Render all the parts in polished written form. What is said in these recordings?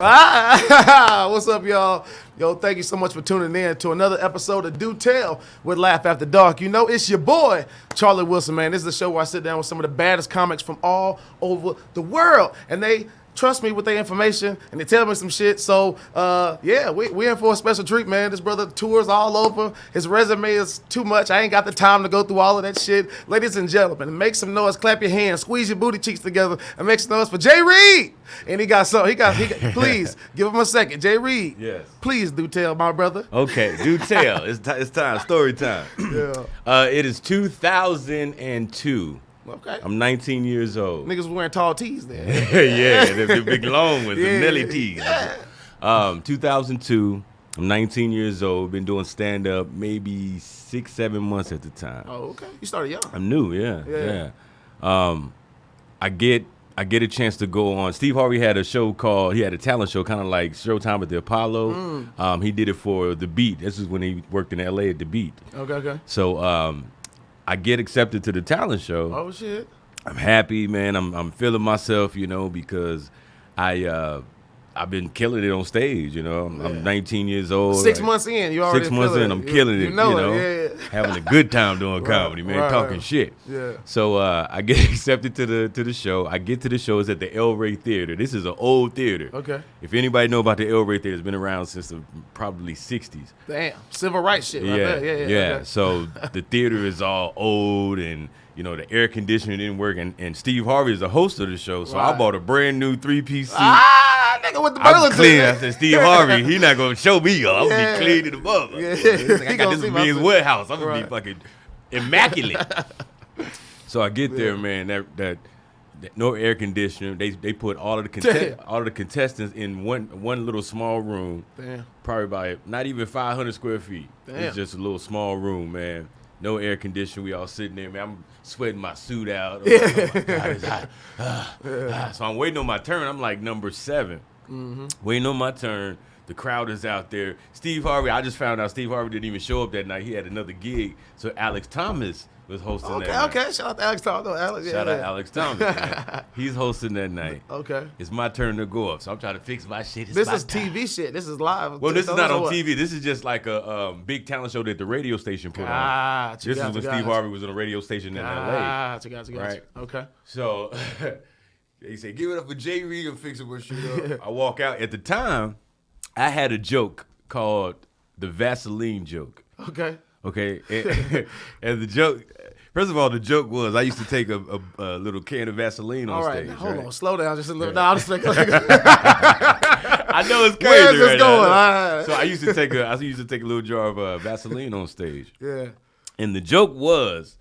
What's up, y'all? Yo, thank you so much for tuning in to another episode of Do Tell with Laugh After Dark. You know, it's your boy, Charlie Wilson, man. This is the show where I sit down with some of the baddest comics from all over the world. And they trust me with their information, and they tell me some shit. So, yeah, we in for a special treat, man. This brother tours all over. His resume is too much. I ain't got the time to go through all of that shit. Ladies and gentlemen, make some noise, clap your hands, squeeze your booty cheeks together, and make some noise for Jay Reid. And he got please, give him a second. Jay Reid. Yes. Please do tell, my brother. Okay, do tell. It's time. Story time. Yeah. It is 2002. Okay. I'm 19 years old. Niggas was wearing tall tees then. Yeah, the big long ones, Yeah. the Nelly tees. Yeah. 2002. I'm 19 years old. Been doing stand-up maybe 6-7 months at the time. Oh, okay. You started young. I'm new, yeah. I get a chance to go on. Steve Harvey had a show he had a talent show, kind of like Showtime at the Apollo. He did it for The Beat. This is when he worked in L.A. at The Beat. Okay. So I get accepted to the talent show. Oh, shit. I'm happy, man. I'm feeling myself, because I've been killing it on stage, I'm 19 years old. 6 months in, you already 6 months in, I'm killing it, Yeah. having a good time doing comedy, man, talking shit. Yeah. So I get accepted to the show. I get to the show. It's at the L.A.O Theater. This is an old theater. Okay. If anybody know about the L.A.O Theater, it's been around since the probably 60s. Damn. Civil rights shit right there. Yeah. Okay. So the theater is all old and the air conditioning didn't work, and Steve Harvey is the host of the show, so I bought a brand new 3-piece suit. Nigga with the I'm Burlington. clean. I said, Steve Harvey, he not gonna show me up. I'm gonna be clean to the mother. Yeah. I got this men's warehouse. I'm gonna be fucking immaculate. So I get there, man. That no air conditioner. They put all of the contestants in one little small room. Damn. Probably by not even 500 square feet. Damn. It's just a little small room, man. No air conditioning. We all sitting there, man. I'm sweating my suit out. Oh my God, it's hot. So I'm waiting on my turn. I'm like number 7. Waiting on my turn. The crowd is out there. Steve Harvey, I just found out Steve Harvey didn't even show up that night. He had another gig. So Alex Thomas was hosting that night. Okay. Shout out to Alex Thomas. Shout out Alex Thomas, man. He's hosting that night. Okay. It's my turn to go up. So I'm trying to fix my shit. This is TV shit. This is live. Well, this is not on TV. This is just like a big talent show that the radio station put on. This is when Steve Harvey was on a radio station in L.A. Right. Okay. So they say, give it up for Jay Reid and fix it with shit up. I walk out. At the time, I had a joke called the Vaseline joke. Okay. And the joke, first of all, the joke was I used to take a little can of Vaseline on stage. Hold on, slow down just a little. No, I'm just like, I know it's crazy. Where's this going? Now. So I used to take a little jar of Vaseline on stage. Yeah. And the joke was,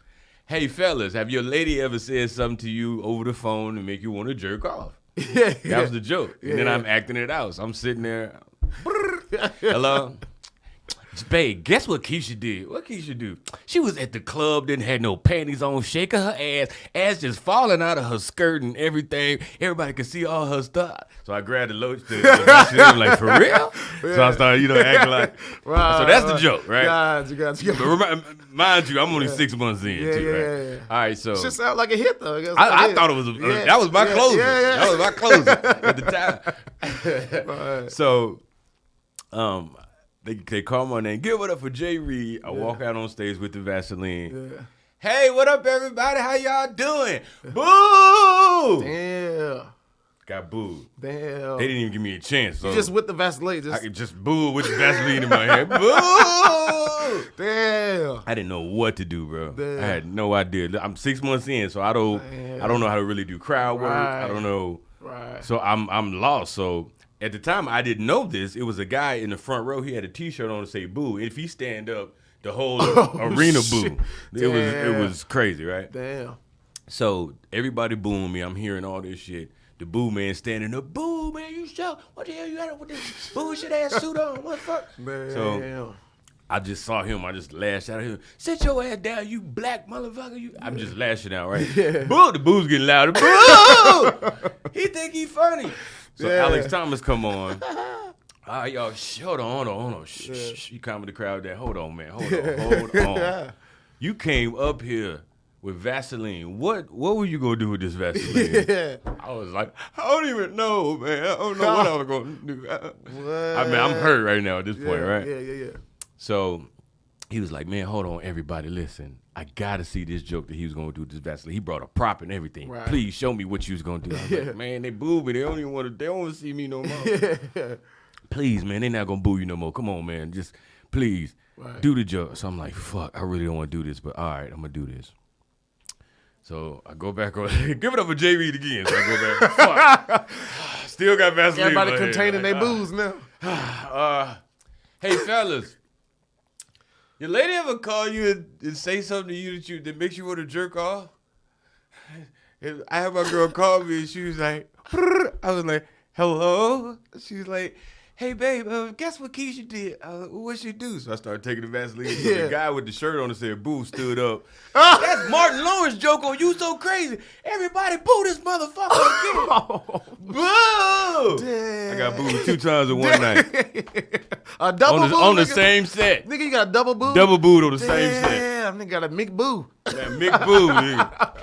hey fellas, have your lady ever said something to you over the phone and make you want to jerk off? That was the joke. And then I'm acting it out. So I'm sitting there. Hello. Babe, guess what Keisha did? What Keisha do? She was at the club, didn't have no panties on, shaking her ass just falling out of her skirt and everything. Everybody could see all her stuff. So I grabbed the loach, I'm like, for real? Yeah. So I started, acting like. Right, so that's the joke, right? Gotcha. But mind you, I'm only 6 months in, too, right? All right, so. It sound like a hit, though. I thought it was that was my closer. That was my closer at the time. Right. So, They call my name. Give it up for Jay Reid. I walk out on stage with the Vaseline. Yeah. Hey, what up, everybody? How y'all doing? Boo! Damn. Got booed. Damn. They didn't even give me a chance. So you just with the Vaseline. I could just boo with the Vaseline in my head. Boo! Damn. I didn't know what to do, bro. Damn. I had no idea. I'm 6 months in, so I don't know how to really do crowd work. I don't know. Right. So I'm lost. So at the time, I didn't know this. It was a guy in the front row. He had a T-shirt on to say "boo." If he stand up, the whole arena boo. It was crazy, right? Damn. So everybody booing me. I'm hearing all this shit. The boo man standing up. Boo man, you show. What the hell you got with this bullshit ass suit on? What the fuck? Damn. So I just saw him. I just lashed out at him. Sit your ass down, you black motherfucker. I'm just lashing out, right? Yeah. Boo. The boo's getting louder. Boo. He think he funny. So Alex Thomas come on. All right, y'all, hold on. Shh. You calm the crowd down. Hold on, man. Hold on. You came up here with Vaseline. What were you gonna do with this Vaseline? Yeah. I was like, I don't even know, man. I don't know what I was gonna do. I mean, I'm hurt right now at this point, right? Yeah. So he was like, man, hold on, everybody, listen. I gotta see this joke that he was gonna do with this Vaseline. He brought a prop and everything. Right. Please show me what you was gonna do. I was like, man, they booed me. They don't want to see me no more. Please, man, they not gonna boo you no more. Come on, man, just please do the joke. So I'm like, fuck, I really don't want to do this, but all right, I'm gonna do this. So I go back on, give it up for JV again. So I go back, fuck. Still got Vaseline. Everybody containing their booze now. Hey, fellas, your lady ever call you and say something to you that makes you want to jerk off? I had my girl call me and she was like, I was like, hello? She was like, hey, babe, guess what Keisha did? What'd she do? So I started taking the Vaseline. So the guy with the shirt on that said boo stood up. That's Martin Lawrence joke on You So Crazy. Everybody boo this motherfucker again. Boo! Damn. I got booed 2 times in one night. A double boo? On the same set. Nigga, you got a double boo? Double booed on the same set. Damn, nigga got a Mick Boo. Man, Mick Boo, nigga.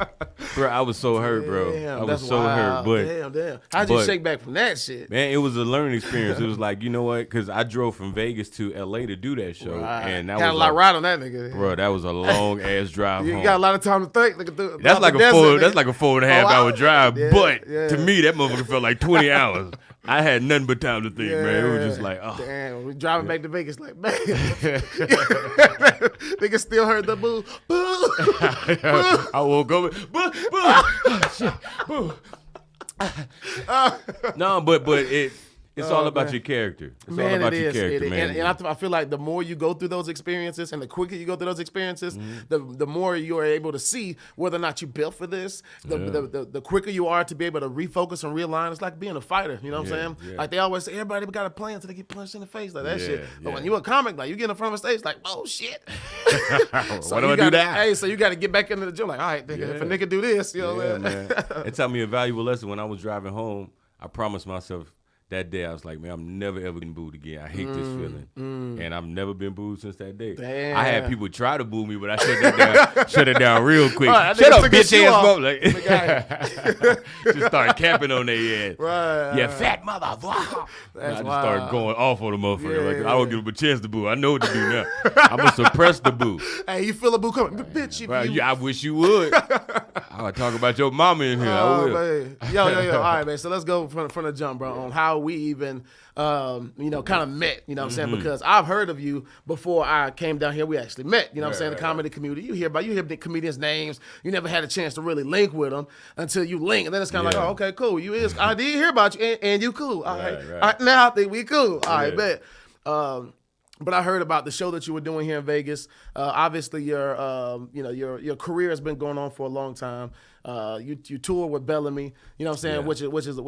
Bro, I was so hurt, bro. Damn, I was so hurt. But damn. How'd you shake back from that shit? Man, it was a learning experience. It was like, you know what? Because I drove from Vegas to L.A. to do that show. And that had was a lot right on that nigga. Bro, that was a long ass drive you home. got a lot of time to think. That's like a 4.5 hour drive. But to me, that motherfucker felt like 20 hours. I had nothing but time to think, man. It was just like, oh. Damn, we driving back to Vegas like, man. Nigga still heard the boo. Boo. I woke up, boo, boo. Oh, shit, boo. No, but it's all about your character. It's all about your character, man. And I feel like the more you go through those experiences and the quicker you go through those experiences, the more you are able to see whether or not you built for this. The quicker you are to be able to refocus and realign. It's like being a fighter. You know what I'm saying? Yeah. Like they always say, everybody got a plan until they get punched in the face. Like that shit. But when you a comic, like you get in front of a stage, like, oh shit. So why do I do that? Hey, so you got to get back into the gym. Like, all right, nigga, if a nigga do this, you know what I'm saying? It taught me a valuable lesson when I was driving home. I promised myself that day, I was like, man, I'm never ever getting booed again. I hate this feeling. And I've never been booed since that day. Damn. I had people try to boo me, but I shut it down real quick. Shut up, bitch ass motherfucker. Just start capping on their ass. Right. Yeah, fat motherfucker. I just started going off on the motherfucker. Like, I don't give him a chance to boo. I know what to do now. I'm going to suppress the boo. Hey, you feel a boo coming? Bitch, I wish you would. I would talk about your mama in here. I will. Man. Yo. All right, man. So let's go from the jump, bro, on how we even, kind of met, you know what I'm saying? Because I've heard of you before I came down here. We actually met, you know what I'm saying? The comedy community. You hear the comedians' names. You never had a chance to really link with them until you link. And then it's kind of like, oh, okay, cool. I did hear about you and you cool. All right. Now I think we cool. All right, bet. But I heard about the show that you were doing here in Vegas. Obviously, your career has been going on for a long time. You tour with L.M.A.O, you know what I'm saying, which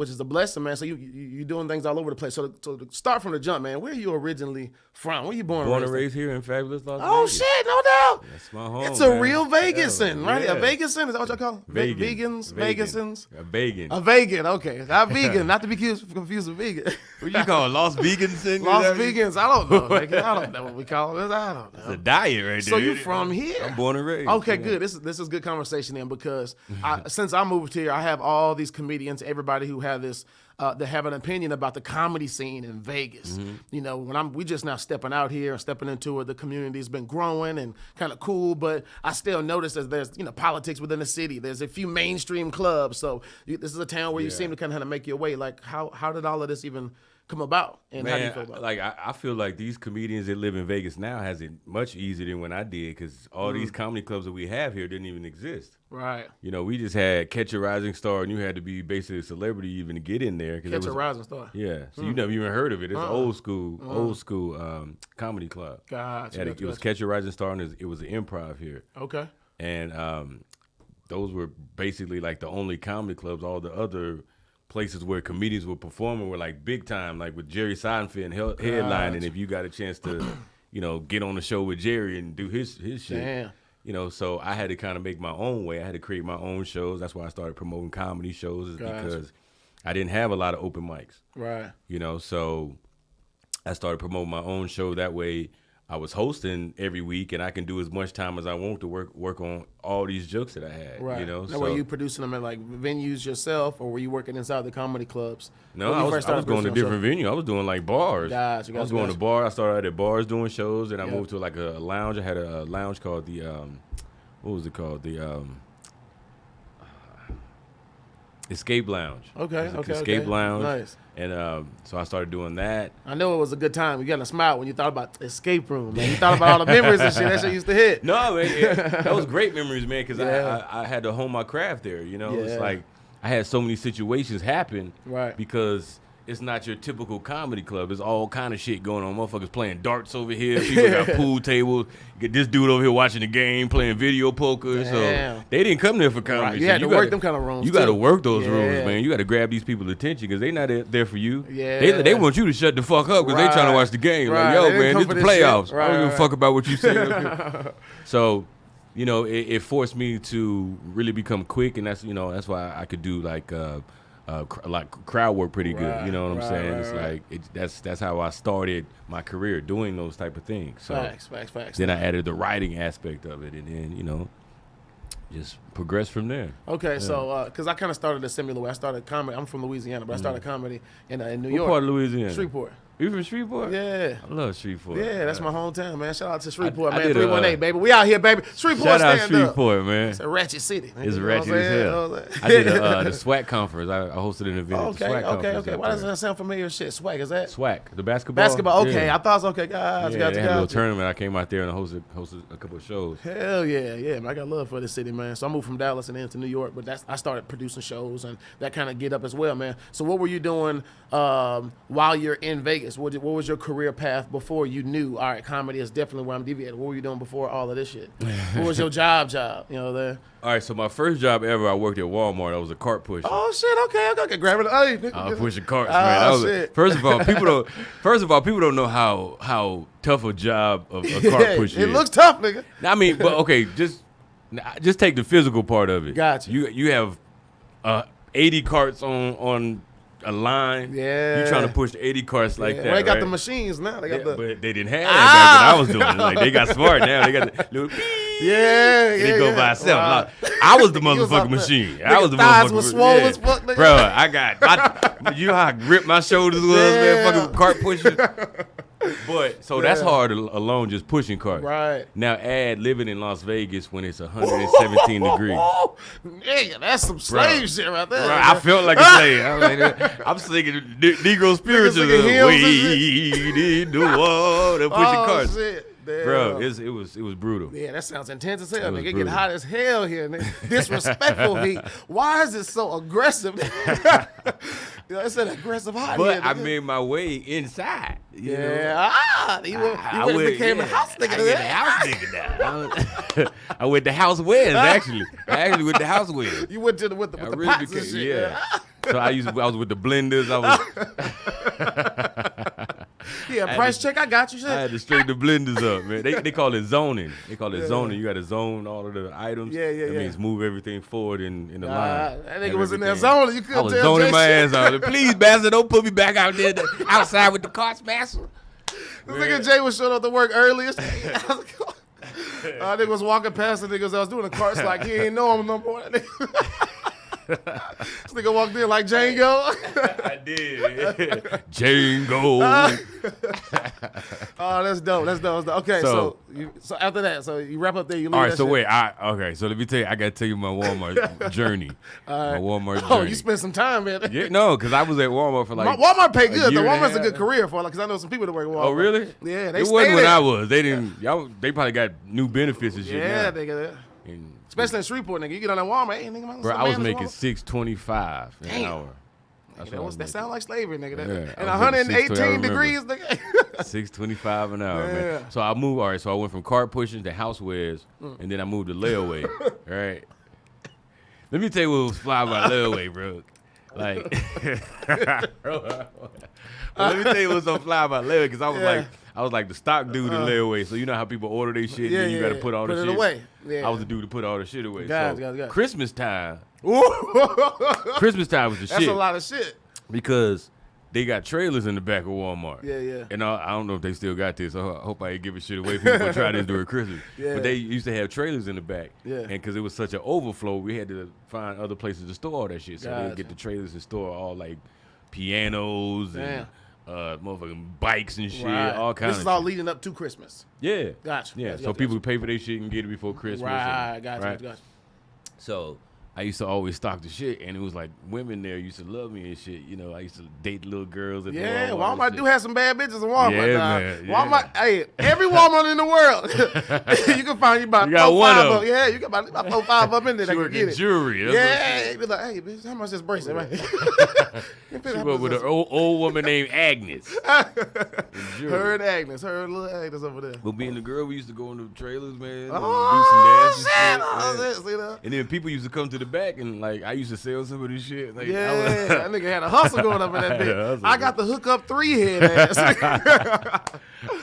is a blessing, man. So you doing things all over the place. So to start from the jump, man, where are you originally from? Where you born and raised here in fabulous Las Vegas. Oh shit, no doubt. That's my home. It's a real Vegasin, right? A Vegasin, is that what y'all call them? Vegasins. A vegan. A vegan, okay. Not vegan, not to be confused with vegan. What you call it? Lost Vegans? Lost Vegans, I don't know. I don't know what we call it. I don't know. It's a diet right there. So you from here? I'm born and raised. Okay, good. This is good conversation then, because since I moved here, I have all these comedians, everybody who have this, that have an opinion about the comedy scene in Vegas. You know, we just now stepping out here and stepping into it, the community's been growing and kind of cool, but I still notice that there's, politics within the city. There's a few mainstream clubs, so this is a town where you seem to kind of make your way. Like, how did all of this even come about, and how do you feel about it? Like, I feel like these comedians that live in Vegas now has it much easier than when I did, because all these comedy clubs that we have here didn't even exist. Right. We just had Catch a Rising Star, and you had to be basically a celebrity even to get in there. Catch a Rising Star. Yeah. So you never even heard of it. It's an old school comedy club. Gotcha. It was Catch a Rising Star, and it was an improv here. Okay. And those were basically like the only comedy clubs. All the other places where comedians were performing were like big time, like with Jerry Seinfeld headlining. And if you got a chance to, get on the show with Jerry and do his shit. Damn. So I had to kind of make my own way. I had to create my own shows. That's why I started promoting comedy shows, because I didn't have a lot of open mics. Right. So I started promoting my own show. That way I was hosting every week, and I can do as much time as I want to work on all these jokes that I had. Right. You know, now, so were you producing them at like venues yourself, or were you working inside the comedy clubs? no, I was going to different venues. I was doing like bars. Gotcha, I was going to bars. I started at bars doing shows, and I moved to like a lounge. I had a lounge called the what was it called? The Escape Lounge. Okay. Escape Lounge. Nice. And so I started doing that. I know it was a good time. You got to smile when you thought about escape room, man. You thought about all the memories and shit. That shit used to hit. No, that was great memories, man, because I had to hone my craft there. You know, it's like I had so many situations happen because it's not your typical comedy club. There's all kind of shit going on. Motherfuckers playing darts over here. People got pool tables. You get this dude over here watching the game, playing video poker. So they didn't come there for comedy. Right. You had to work them kind of rooms. You got to work those rooms, man. You got to grab these people's attention because they not there for you. Yeah. They want you to shut the fuck up because they trying to watch the game. Like, yo, man, this the playoffs. I don't give a fuck about what you say up here. So, you know, it forced me to really become quick, and that's why I could do like crowd work pretty good. You know what I'm saying? It's like that's how I started my career, doing those type of things. So facts. Then I added the writing aspect of it, and then just progressed from there. Okay, so because I kind of started a similar way. I started comedy. I'm from Louisiana, but I started comedy in New York. What part of Louisiana? Shreveport. You from Shreveport? Yeah. I love Shreveport. Yeah, that's my hometown, man. Shout out to Shreveport, man. I 318, baby. We out here, baby. Shreveport, shout out stand up. Shreveport, man. It's a ratchet city. It's ratchet as hell. I did the SWAC conference. I hosted an event at the SWAC conference. Okay. Why doesn't that sound familiar? Shit, SWAC, is that? SWAC, the basketball. Basketball, okay. I thought it was okay. They had a little tournament. I came out there and hosted a couple of shows. Hell yeah, man. I got love for this city, man. So I moved from Dallas and into New York, but I started producing shows and that kind of get up as well, man. So what were you doing while you're in Vegas? What was your career path before you knew, all right, comedy is definitely where I'm deviating? What were you doing before all of this shit? What was your job, you know, there? All right, so my first job ever, I worked at Walmart. I was a cart pusher. Oh shit, okay. Grab it. I was pushing carts, man. Shit. First of all, people don't know how tough a job of a cart pusher is. It looks tough, nigga. I mean, but okay, just take the physical part of it. Gotcha. You have 80 carts on a line. Yeah. You trying to push the 80 carts like that. Well, they got the machines now. They got but they didn't have that back when I was doing it. Like, they got smart now. They got the little They go by itself. Wow. Like, I was the motherfucking machine. I was the thighs motherfucking was swole as fuck, nigga. Bro, I got you know how ripped my shoulders was, man, fucking cart pushing. But so that's hard alone, just pushing carts. Right. Now add living in Las Vegas when it's 117 degrees. Yeah, that's some slave shit right there. Bro, I felt like a slave. I'm singing Negro spirituals. We in the water, pushing carts. Shit. Damn. Bro, it was brutal. Yeah, that sounds intense as hell. Nigga, it get hot as hell here. Nigga. Disrespectful heat. Why is it so aggressive? It's an aggressive hot but here. I made my way inside. You know? You became a house nigga. I a house nigga now. I went to House West, actually. I actually went to House West. You went with the really pots and shit. Yeah. So I was with the blenders. Price check. I got you. Shit. I had to straighten the blenders up, man. They call it zoning. They call it zoning. You got to zone all of the items. That means move everything forward in the line. That nigga was in there zoning. You couldn't tell. I was zoning my ass out. Please, bastard, don't put me back out there outside with the carts, master. This nigga Jay was showing up to work earliest. Nigga was walking past the niggas. I was doing the carts like he ain't know him no more. This nigga walked in like Django. I did. Django. Oh, that's dope. Okay, so after that, so you wrap up there. You leave. All right, that so shit. wait. So let me tell you. I got to tell you my Walmart journey. My Walmart journey. Oh, you spent some time, man. Yeah, no, because I was at Walmart for like. Walmart pay good. Though Walmart's a good career for, because I know some people that work at Walmart. Oh, really? Yeah, they. It wasn't when I was. They didn't. They probably got new benefits and shit. Yeah, now. they got that. Especially in Shreveport, nigga. You get on that Walmart, hey, nigga. Bro, I was making $6.25 an hour. That sound like slavery, nigga. Yeah, and 118 degrees, nigga. $6.25 an hour, man. So I moved. All right, so I went from cart pushing to housewares, and then I moved to layaway. Right. Let me tell you what was fly by layaway, bro. Like, let me tell you what's on fly by layaway, because I was like the stock dude in layaway. So you know how people order their shit, and then you got to put all the shit away. Yeah. I was the dude to put all the shit away. Got. Christmas time. Christmas time was the shit. That's a lot of shit. Because they got trailers in the back of Walmart. Yeah. And I don't know if they still got this. I hope I ain't giving shit away. People try this during Christmas. Yeah. But they used to have trailers in the back. Yeah. And because it was such an overflow, we had to find other places to store all that shit. So they'd get the trailers and store all like pianos and motherfucking bikes and shit, all kinds of shit. This is all leading up to Christmas. Yeah. Gotcha. Yeah. So people pay for their shit and get it before Christmas. Right. Gotcha. So I used to always stock the shit, and it was like women there used to love me and shit. You know, I used to date little girls at the Walmart. Walmart do have some bad bitches in Walmart. Yeah, man. Yeah. Walmart, hey, every Walmart in the world, you can find about 4 or 5 of them. Yeah, you got about 4 or 5 of them in there. She work in jewelry. Yeah, be like, hey, bitch, how much this bracelet? Right? She worked with an old woman named Agnes. Her and Agnes, her and little Agnes over there. But being the girl, we used to go in the trailers, man. Oh, do some nasty shit. See that? And then people used to come to the back, and like I used to sell some of this shit. Like, that nigga had a hustle going up in that bitch. I got the hook up 3-head ass.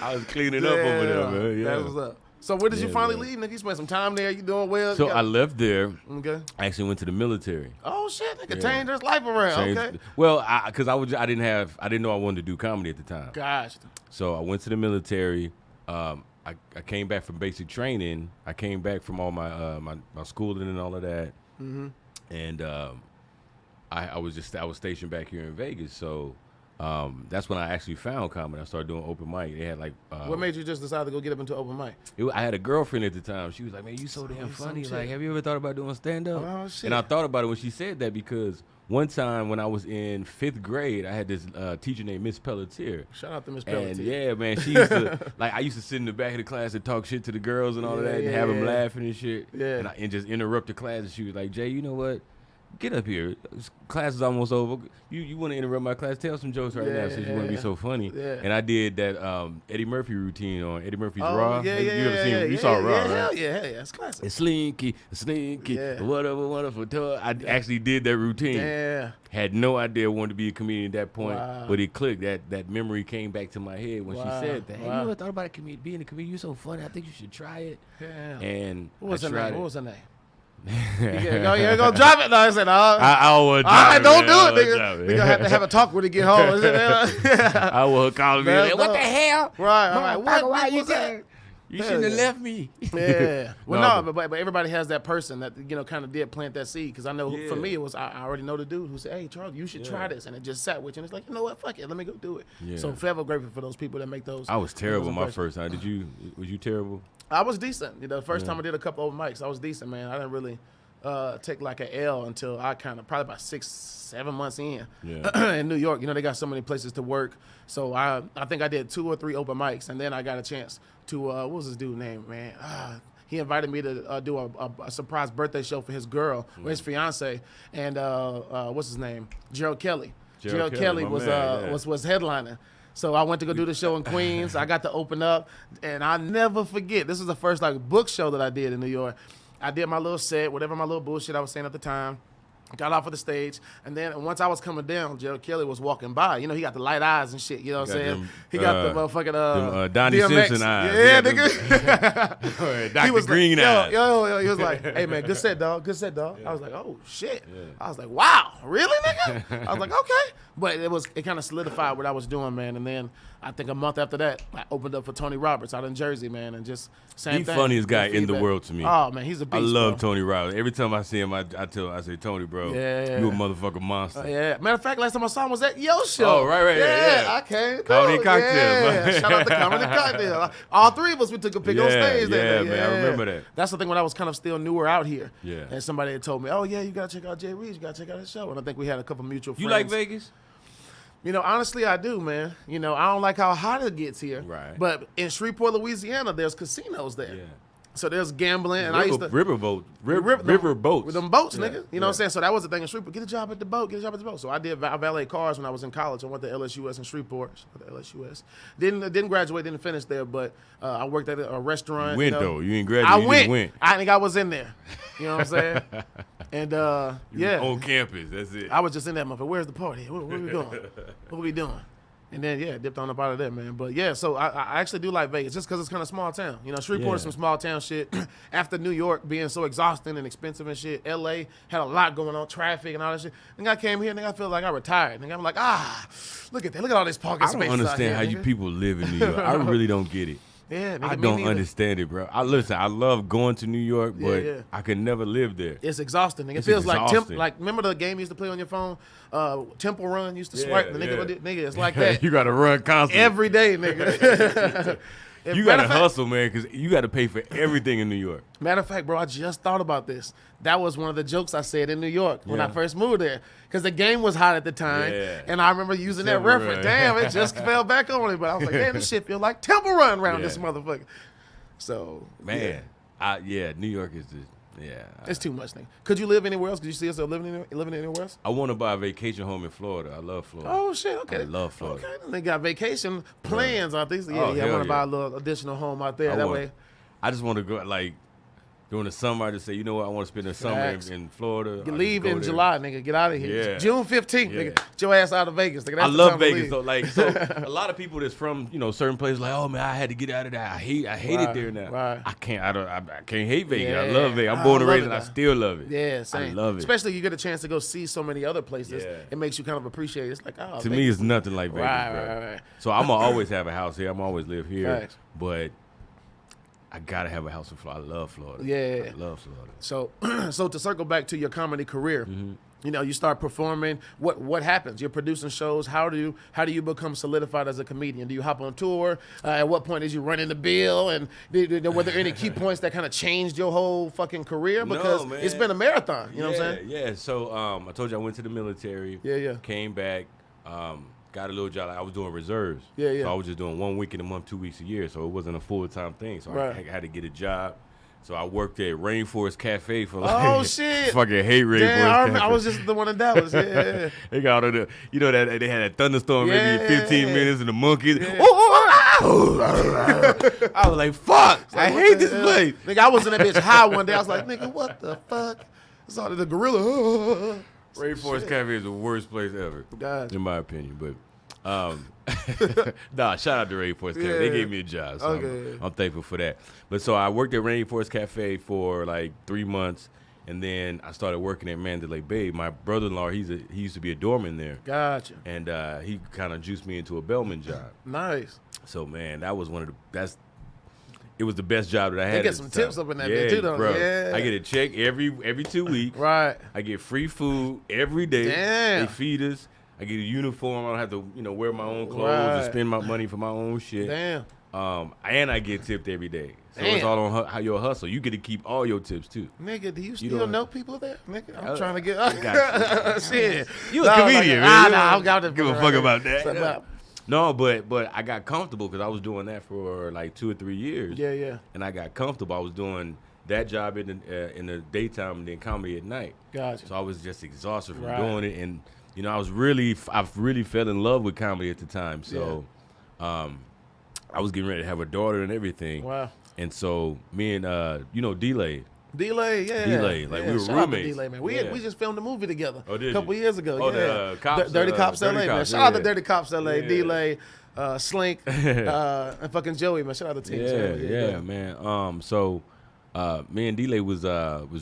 I was cleaning up over there, man. Yeah. That's what's up. So where did you finally leave, nigga? You spent some time there. You doing well? So I left there. Okay. I actually went to the military. Oh shit, nigga, changed his life around. Okay. Well, because I didn't know I wanted to do comedy at the time. Gotcha. So I went to the military. I came back from basic training. I came back from all my my schooling and all of that. Mm-hmm. And I was stationed back here in Vegas. So that's when I actually found comedy. I started doing open mic. They had like. What made you just decide to go get up into open mic? I had a girlfriend at the time. She was like, "Man, you so damn funny. Like, have you ever thought about doing stand up?" Oh shit. And I thought about it when she said that because one time when I was in 5th grade, I had this teacher named Miss Pelletier. Shout out to Miss Pelletier. And yeah, man, she used to I used to sit in the back of the class and talk shit to the girls and all of that, and have them laughing and shit. Yeah. And just interrupt the class. And she was like, "Jay, you know what? Get up here. Class is almost over. You want to interrupt my class? Tell some jokes right now since you want to be so funny." Yeah. And I did that Eddie Murphy routine on Eddie Murphy's Raw. Yeah, you ever seen? You saw Raw, right? Yeah, it's classic. It's slinky, whatever, wonderful toy. I actually did that routine. Yeah. Had no idea I wanted to be a comedian at that point, Wow. but it clicked. That memory came back to my head when she said that. Hey, you ever thought about being a comedian? You're so funny. I think you should try it. Yeah. And What was her name? What was her name? You gonna drop it? No, I said, no. I will drop I it. don't do it, We're nigga. Nigga have to have a talk when he get home. I will call me. Like, what the hell? Right. Why you there? You shouldn't have left me. Yeah. Well, no, but everybody has that person that kind of did plant that seed. Because I know for me it was I already know the dude who said, "Hey, Charlie, you should try this," and it just sat with you. And it's like, you know what? Fuck it, let me go do it. Yeah. So forever grateful for those people that make those. I was terrible my first time. Was you terrible? I was decent. The first time I did a couple open mics, I was decent, man. I didn't really take like an L until I probably about 6-7 months in in New York. They got so many places to work. So I think I did 2 or 3 open mics, and then I got a chance to what was this dude's name, man? He invited me to do a surprise birthday show for his girl, or his fiance, and what's his name? Gerald Kelly. Gerald Kelly was headlining. So I went to go do the show in Queens. I got to open up, and I never forget. This was the first book show that I did in New York. I did my little set, whatever my little bullshit I was saying at the time. Got off of the stage, and then once I was coming down, Gerald Kelly was walking by. He got the light eyes and shit. You know what I'm saying? He got the motherfucking Donnie DMX. Simpson eyes. Yeah, nigga. Dr. Green eyes. Yo, he was like, "Hey man, good set, dog. Good set, dog." I was like, "Oh shit." I was like, "Wow, really, nigga?" I was like, "Okay," but it kind of solidified what I was doing, man. And then I think a month after that, I opened up for Tony Roberts out in Jersey, man, and just same thing. He's the funniest guy in the world to me. Oh man, he's a beast. I love Tony Roberts. Every time I see him, I say, "Tony, bro, you a motherfucking monster." Yeah. Matter of fact, last time I saw him was at Yo Show. Oh, right. Yeah, I came. Comedy Cocktail. Yeah. Shout out to Comedy Cocktail. All 3 of us, we took a pic on stage there. Yeah, man, I remember that. That's the thing when I was kind of still newer out here. Yeah. And somebody had told me, "Oh yeah, you gotta check out Jay Reid. You gotta check out his show." And I think we had a couple mutual friends. You like Vegas? Honestly, I do, man. I don't like how hot it gets here. Right. But in Shreveport, Louisiana, there's casinos there. Yeah. So there's gambling, and I used to river boats with them boats, nigga. You know what I'm saying? So that was the thing in Shreveport. Get a job at the boat. So I did valet cars when I was in college. I went to LSUS in Shreveport. LSUS didn't graduate, didn't finish there, but I worked at a restaurant. You went though. You ain't graduated. I you went. I think I was in there. You know what I'm saying? And on campus. That's it. I was just in that motherfucker. Where's the party? What are we doing? What are we doing? And then, dipped on up out of there, man. But, yeah, so I actually do like Vegas just because it's kind of small town. You know, Shreveport is some small town shit. After New York being so exhausting and expensive and shit, L.A. had a lot going on, traffic and all that shit. Then I came here, and I feel like I retired. And I'm like, look at that. Look at all this parking space. I don't understand how you people live in New York. I really don't get it. Yeah, nigga, I don't understand it, bro. I love going to New York, but I could never live there. It's exhausting. Nigga. It feels like remember the game you used to play on your phone? Temple Run used to swipe. Nigga, it's like that. You got to run constantly. Every day, nigga. You got to hustle, man, because you got to pay for everything in New York. Matter of fact, bro, I just thought about this. That was one of the jokes I said in New York when I first moved there. Because the game was hot at the time. Yeah. And I remember using that reference. Damn, it just fell back on me. But I was like, damn, this shit feel like Temple Run around this motherfucker. So, man, New York is just, it's too much, nigga. Could you live anywhere else? Could you see yourself living anywhere else? I want to buy a vacation home in Florida. I love Florida. Oh, shit, okay. I love Florida. Okay, they got vacation plans out there. I want to buy a little additional home out there. Way. I just want to go, like, during the summer, I just say, you know what, I want to spend the summer in Florida. You leave in July, nigga. Get out of here. June 15th, nigga. Get your ass out of Vegas. Nigga. I love Vegas, though. Like, so a lot of people that's from, certain places, like, oh man, I had to get out of there. I hate it there now. Right. I can't hate Vegas. I love Vegas. I'm born and raised, and I still love it. Yeah, same. I love it. Especially you get a chance to go see so many other places. It makes you kind of appreciate it. It's like, to Vegas. Me, it's nothing like Vegas, right. So I'm gonna always have a house here. I'm gonna always live here. But I gotta have a house in Florida. I love Florida. Yeah, I love Florida. So to circle back to your comedy career, you start performing. What happens? You're producing shows. How do you become solidified as a comedian? Do you hop on tour? At what point did you run into Bill? And were there any key points that kind of changed your whole fucking career? Because it's been a marathon. You know what I'm saying? Yeah. So I told you I went to the military. Yeah. Came back. Got a little job. I was doing reserves. So I was just doing 1 week in a month, 2 weeks a year. So it wasn't a full-time thing. So I had to get a job. So I worked at Rainforest Cafe for shit. Fucking hate Rainforest Cafe. I was just the one in Dallas. Yeah. They got all the, that they had a thunderstorm maybe 15 minutes and the monkeys. I was like, fuck. I hate this place. Nigga, I was in that bitch high one day. I was like, nigga, what the fuck? I saw the gorilla. Rainforest Cafe is the worst place ever, in my opinion. But shout out to Rainforest Cafe. They gave me a job, so I'm thankful for that. But so I worked at Rainforest Cafe for like 3 months, and then I started working at Mandalay Bay. My brother-in-law, he used to be a doorman there. Gotcha. And he kind of juiced me into a bellman job. Nice. So man, that was it was the best job that I had. They get some tips up in that bitch too, though. Bro. Yeah. I get a check every 2 weeks. Right. I get free food every day. Damn. They feed us. I get a uniform. I don't have to, wear my own clothes and spend my money for my own shit. Damn. And I get tipped every day. So it's all on how your hustle. You get to keep all your tips too. Nigga, do you still know people there? Nigga, I'm trying to get shit. You a comedian, man. Nah, I'm got to give a fuck about that. No, but I got comfortable because I was doing that for like 2 or 3 years. Yeah. And I got comfortable. I was doing that job in the daytime and then comedy at night. Gotcha. So I was just exhausted from doing it, and I really fell in love with comedy at the time. So, I was getting ready to have a daughter and everything. Wow. And so me and D-Lay. D-Lay, yeah. D-Lay, like we were shout roommates. Out to D-Lay, man. We just filmed a movie together a couple years ago. Oh, the Cops, Dirty Cops LA, man. Shout out to Dirty Cops LA, Yeah. D-Lay, Slink, and fucking Joey, man. Shout out to Team Joey. Yeah, man. So me and D-Lay was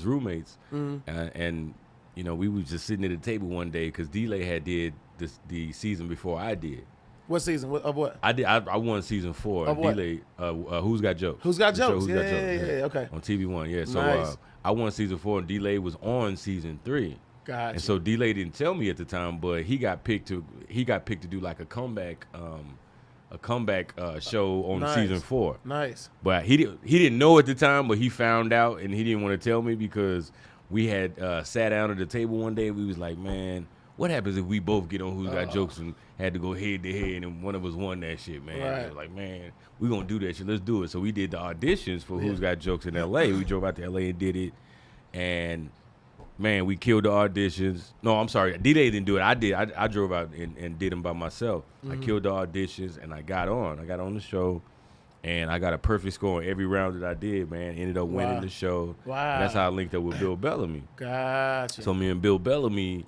roommates, and we was just sitting at the table one day because D-Lay had did the season before I did. What season? Of what? I did. I won season 4. Of what? D-Lay, Who's Got Jokes? Who's Got Jokes? Who's Got Jokes? Yeah, okay. On TV1, yeah. So Nice. I won season 4, and D-Lay was on season 3. Gotcha. And so D-Lay didn't tell me at the time, but he got picked to do like a comeback show on season 4. Nice. But he didn't know at the time, but he found out, and he didn't want to tell me because we had sat down at the table one day. We was like, man, what happens if we both get on Who's Got Jokes and had to go head to head, and one of us won that shit, man? Right. I was like, man, we gonna do that shit. Let's do it. So we did the auditions for Who's Got Jokes in L.A. We drove out to L.A. and did it, and man, we killed the auditions. No, I'm sorry, D-Lay didn't do it. I did. I drove out and did them by myself. I killed the auditions, and I got on the show, and I got a perfect score on every round that I did, man. Ended up winning the show. Wow. And that's how I linked up with Bill Bellamy. Gotcha. So me and Bill Bellamy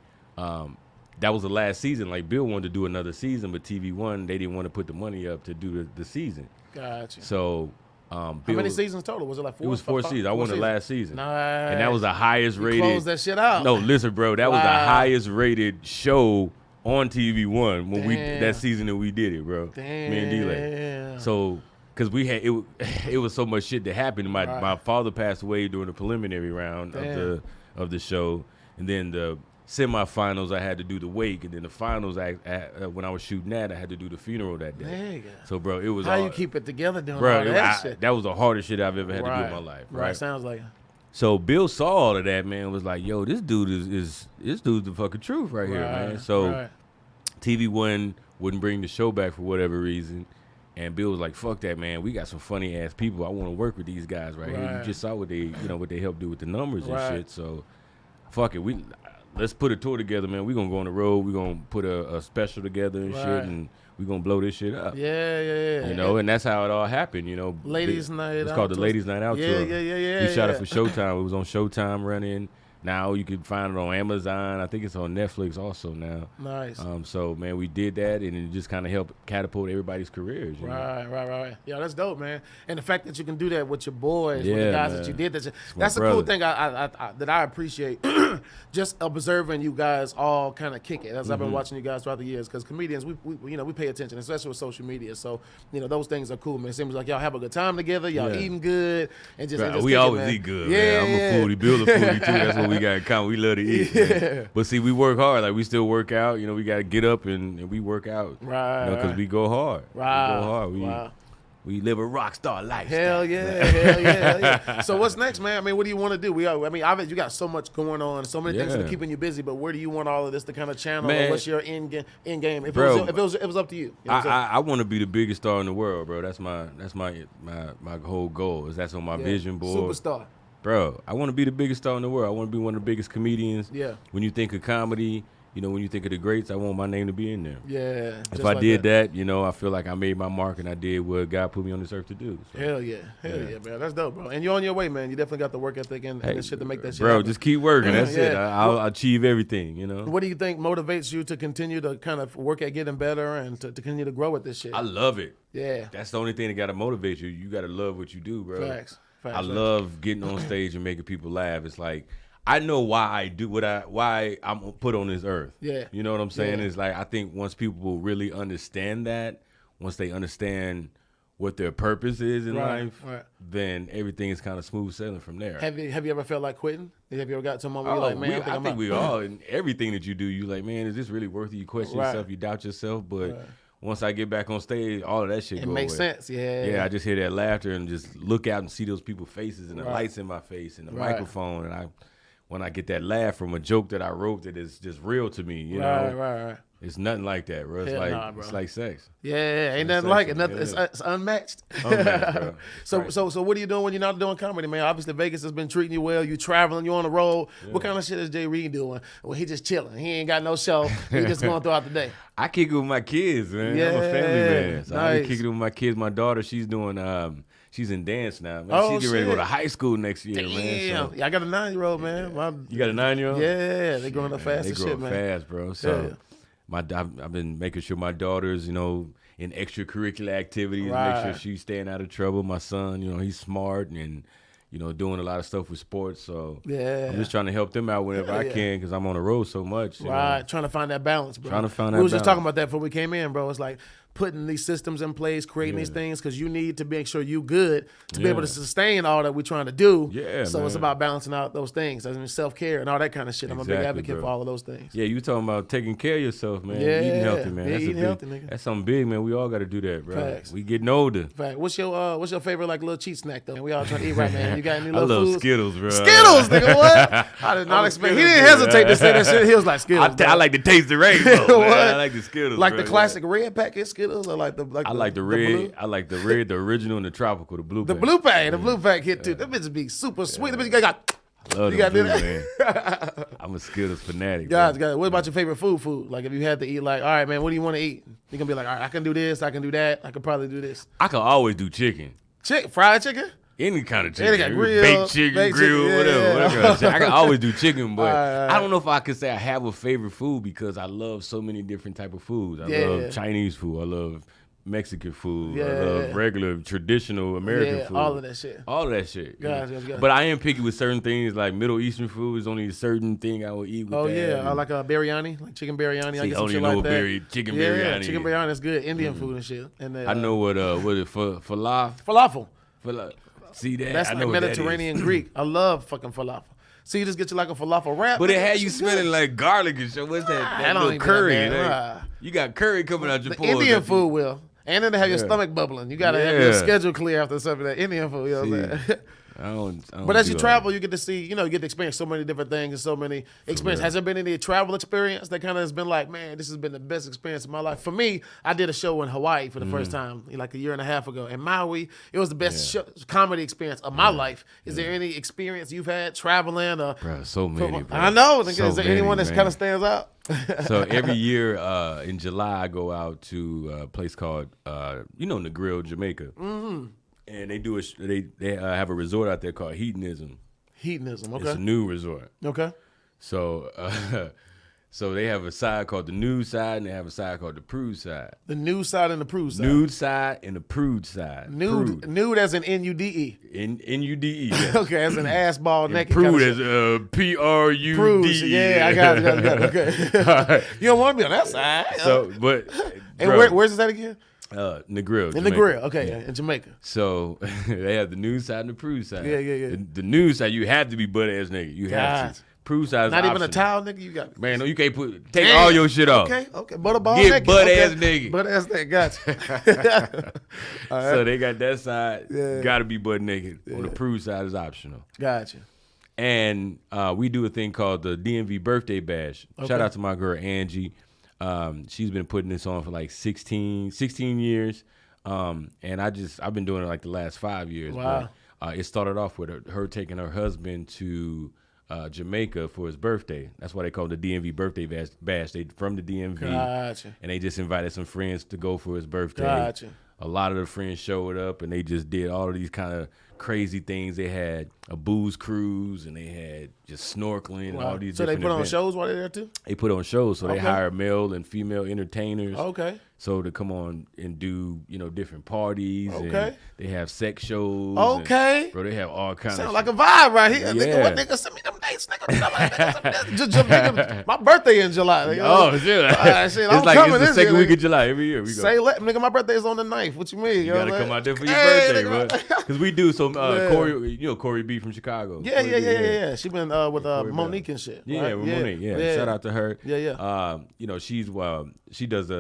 that was the last season. Like Bill wanted to do another season, but TV One, they didn't want to put the money up to do the season. Gotcha. So how many seasons total? Was it like 4? It was 4 seasons. I won the last season. Nice. And that was the highest rated. Close that shit out. No, listen, bro. That was the highest rated show on TV One when that season that we did it, bro. Damn. Me and D-Lay. So, because we had it was so much shit that happened. My father passed away during the preliminary round of the show, and then the semifinals I had to do the wake, and then the finals when I was shooting that I had to do the funeral that day. There you go. So, bro, it was how you keep it together doing bro, all that shit. That was the hardest shit I've ever had to do in my life. Right, sounds like it. So Bill saw all of that, man. Was like, yo, this dude is the fucking truth right here, man. So TV One wouldn't bring the show back for whatever reason. And Bill was like, fuck that, man. We got some funny ass people. I want to work with these guys right here. You just saw what they helped do with the numbers and shit. So fuck it. Let's put a tour together, man. We're gonna go on the road. We're gonna put a special together and shit, and we're gonna blow this shit up. Yeah. You know, and that's how it all happened, you know. Ladies Night Out. It's called the Ladies Night Out tour. Yeah. We shot it for Showtime. It was on Showtime running. Now you can find it on Amazon. I think it's on Netflix also now. Nice. So, man, we did that, and it just kind of helped catapult everybody's careers. You know? Right. Yeah, that's dope, man. And the fact that you can do that with your boys, with the guys that you did, that's a cool thing that I appreciate. Just observing you guys all kind of kick it as I've been watching you guys throughout the years, because comedians, we pay attention, especially with social media. So, those things are cool, man. It seems like y'all have a good time together. Y'all eating good. And just we always eat good, man. I'm a foodie. Bill a foodie, too. That's what we got in common. We love to eat. Man. But see, we work hard. Like, we still work out. We got to get up and we work out. Right. Because we go hard. Right. We go hard. We live a rock star lifestyle. Hell yeah. So what's next, man? I mean, what do you want to do? You got so much going on, so many things that are keeping you busy, but where do you want all of this to kind of channel? Man, what's your end game? If it was up to you. I want to be the biggest star in the world, bro. That's my whole goal. That's on my vision board. Superstar. Bro, I want to be the biggest star in the world. I want to be one of the biggest comedians. Yeah. When you think of comedy, when you think of the greats, I want my name to be in there. Yeah. If I did that, I feel like I made my mark and I did what God put me on this earth to do. So. Hell yeah, man. That's dope, bro. And you're on your way, man. You definitely got the work ethic and the shit to make that shit happen. Just keep working. That's it. I'll achieve everything, What do you think motivates you to continue to kind of work at getting better and to continue to grow with this shit? I love it. Yeah. That's the only thing that got to motivate you. You got to love what you do, bro. Facts. I love getting on stage and making people laugh. It's like, I know why I do why I'm put on this earth. Yeah. You know what I'm saying? It's like, I think once people really understand that, once they understand what their purpose is in life, then everything is kind of smooth sailing from there. Have you ever felt like quitting? Have you ever got to a moment where you're like, man, I think we all, in everything that you do, you like, man, is this really worth it? You question yourself, you doubt yourself, but once I get back on stage, all of that shit goes away. It makes sense, Yeah, I just hear that laughter and just look out and see those people's faces and the lights in my face and the microphone. And when I get that laugh from a joke that I wrote that is just real to me, you know? Right. It's nothing like that, bro. It's like sex. Yeah, ain't nothing like it. It's unmatched. Bro. So what are you doing when you're not doing comedy, man? Obviously, Vegas has been treating you well. You traveling, you on the road. Yeah. What kind of shit is Jay Reid doing? Well, he just chilling. He ain't got no show. He just going throughout the day. I kick it with my kids, man. I'm a family man. So I kick it with my kids. My daughter, she's doing she's in dance now, man. She's getting ready to go to high school next year, man. So. I got a 9-year-old, man. You got a 9-year-old? Yeah, they growing up fast as shit, man. They grow fast, bro. So I've been making sure my daughter's, in extracurricular activities, make sure she's staying out of trouble. My son, he's smart and, doing a lot of stuff with sports. So I'm just trying to help them out whenever I can because I'm on the road so much. Trying to find that balance, bro. We was just talking about that before we came in, bro. It's like putting these systems in place, creating these things, because you need to make sure you good to be able to sustain all that we're trying to do. Yeah, so it's about balancing out those things, self-care and all that kind of shit. I'm a big advocate for all of those things. Yeah, you talking about taking care of yourself, man. Eating healthy, man. That's healthy, nigga. That's something big, man. We all got to do that, bro. Facts. We getting older. Fact. What's your favorite little cheat snack though? We all trying to eat right, man. You got any little I love foods? Skittles, bro. Skittles, nigga. What? I did not expect. He didn't hesitate to say that shit. He was like Skittles. I like to taste the rainbow. I like the Skittles. Like the classic red packet Skittles, or like the I like the red. I like the red, the original, and the tropical, the blue. The blue pack, the blue pack hit too. That bitch be super sweet. That bitch got. Love you got to do that, man. I'm a Skittles fanatic. Guys, what about your favorite food? Like if you had to eat, like, all right, man, what do you want to eat? You're gonna be like, all right, I can do this, I can do that, I can probably do this. I can always do chicken. Fried chicken? Any kind of chicken. Any kind, grill, baked chicken, grill, whatever. I can always do chicken, but right. I don't know if I could say I have a favorite food because I love so many different type of foods. I love Chinese food. I love Mexican food. I love regular, traditional American food. All of that shit. All of that shit. Gotcha. But I am picky with certain things, like Middle Eastern food is only a certain thing I will eat with that. I like a biryani, like chicken biryani. See, I get I some don't shit even know like that. chicken biryani. Yeah, chicken biryani is good. Indian food and shit. And I know what it falafel. Falafel. See that? That's I like know Mediterranean Greek. I love fucking falafel. So you just get you like a falafel wrap. But it had you smelling like garlic and shit. What's that? That little curry. You got curry coming out your pores. Indian food will. And then they have your stomach bubbling. You got to have your schedule clear after some of that Indian food. You know what I'm saying? I don't but as you travel, you get to see, you get to experience so many different things and so many experiences. Has there been any travel experience that kind of has been like, man, this has been the best experience of my life? For me, I did a show in Hawaii for the first time like a year and a half ago. In Maui, it was the best comedy experience of my life. Is there any experience you've had traveling? Bro, so many, bro. I know. So is there anyone that kind of stands out? So every year in July, I go out to a place called, Negril, Jamaica. Mm-hmm. And they do they have a resort out there called Hedonism. Hedonism, okay. It's a new resort. Okay. So so they have a side called the nude side, and they have a side called the prude side. The nude side and the prude side. Nude side and the prude side. Nude as in N-U-D-E. N-U-D-E. Yes. Okay, as an ass ball naked. Prude as P-R-U-D-E. Prude, yeah, I got it. Okay. Right. You don't want to be on that side. So, but and where's this at again? Negril. In Negril, okay, in Jamaica. So they have the nude side and the prude side. Yeah. The nude side, you have to be butt ass nigga. You have to. Prude side is not optional. even a towel, nigga. You got man. No, you can't take all your shit off. Okay. Butterball get naked. Butt ass nigga. Butt ass nigga. Gotcha. Right. So they got that side. Got to be butt naked. On the prude side is optional. Gotcha. And we do a thing called the DMV birthday bash. Okay. Shout out to my girl Angie. She's been putting this on for like 16 years. And I've been doing it like the last 5 years. Wow. But, it started off with her taking her husband to Jamaica for his birthday. That's why they call it the DMV birthday bash. They from the DMV. Gotcha. And they just invited some friends to go for his birthday. Gotcha. A lot of the friends showed up, and they just did all of these kind of crazy things. They had a booze cruise, and they had just snorkeling and all these so different they put events. on shows while they're there too? They put on shows, so they hire male and female entertainers. Okay. So to come on and do, different parties. Okay. And they have sex shows. Okay. And, bro, they have all kinds of sound like a vibe right here. Yeah. Nigga, what nigga send me them dates, nigga. Just nigga, my birthday in July. Nigga. Oh, shit. It's like it's the second week of July every year. We go. Nigga, my birthday's on the 9th. What you mean? You gotta come out there for your birthday, bro. Because we do some Corey B from Chicago. Yeah. She been with Monique and shit. Yeah, right? with Monique. Yeah. Shout out to her. Yeah. She does